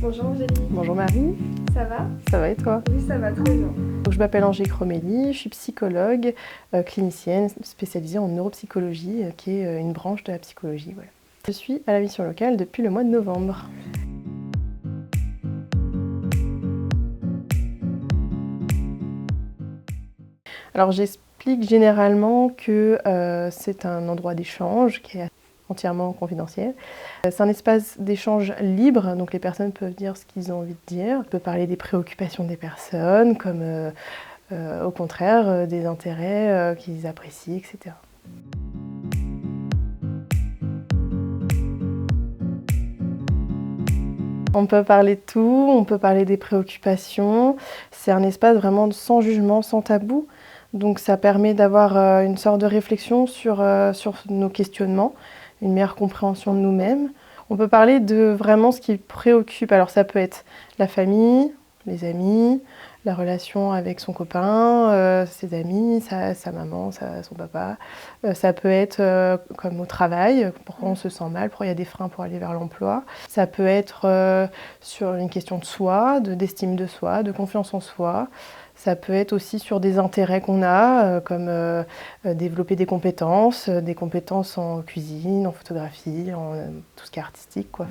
Bonjour Angélique. Bonjour Marie. Ça va? Ça va et toi? Oui, ça va très bien. Donc, je m'appelle Angélique Romélie, je suis psychologue, clinicienne spécialisée en neuropsychologie, qui est une branche de la psychologie. Voilà. Je suis à la mission locale depuis le mois de novembre. Alors j'explique généralement que c'est un endroit d'échange qui est entièrement confidentiel. C'est un espace d'échange libre, donc les personnes peuvent dire ce qu'ils ont envie de dire. On peut parler des préoccupations des personnes, comme au contraire des intérêts qu'ils apprécient, etc. On peut parler de tout, on peut parler des préoccupations. C'est un espace vraiment sans jugement, sans tabou. Donc ça permet d'avoir une sorte de réflexion sur nos questionnements, une meilleure compréhension de nous-mêmes. On peut parler de vraiment ce qui préoccupe. Alors ça peut être la famille, les amis, la relation avec son copain, ses amis, sa maman, son papa. Ça peut être comme au travail, pourquoi on se sent mal, pourquoi il y a des freins pour aller vers l'emploi. Ça peut être sur une question de soi, d'estime de soi, de confiance en soi. Ça peut être aussi sur des intérêts qu'on a, comme développer des compétences en cuisine, en photographie, en tout ce qui est artistique, quoi.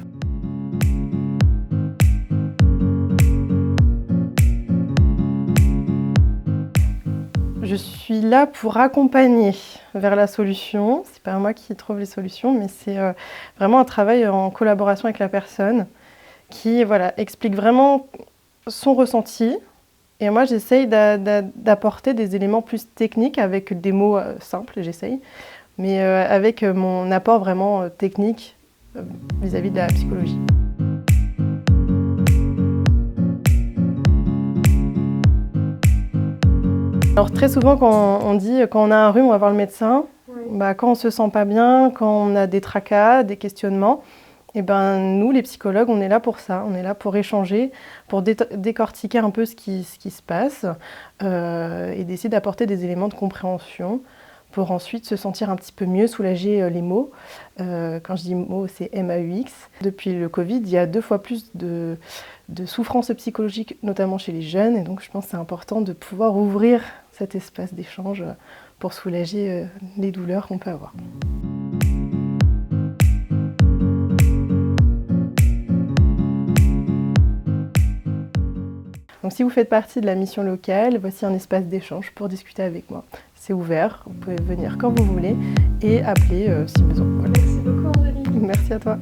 Je suis là pour accompagner vers la solution. C'est pas moi qui trouve les solutions, mais c'est vraiment un travail en collaboration avec la personne qui explique vraiment son ressenti. Et moi, j'essaye d'apporter des éléments plus techniques avec des mots simples, j'essaye, mais avec mon apport vraiment technique vis-à-vis de la psychologie. Alors très souvent, quand on a un rhume, on va voir le médecin. Oui. Quand on se sent pas bien, quand on a des tracas, des questionnements, et nous, les psychologues, on est là pour ça. On est là pour échanger, pour décortiquer un peu ce qui se passe et d'essayer d'apporter des éléments de compréhension pour ensuite se sentir un petit peu mieux, soulager les maux. Quand je dis mots, c'est MAUX. Depuis le Covid, il y a 2 fois plus de souffrance psychologique, notamment chez les jeunes. Et donc, je pense que c'est important de pouvoir ouvrir cet espace d'échange pour soulager les douleurs qu'on peut avoir. Donc si vous faites partie de la mission locale, voici un espace d'échange pour discuter avec moi. C'est ouvert, vous pouvez venir quand vous voulez et appeler si besoin. Voilà. Merci beaucoup Angélique. Merci à toi.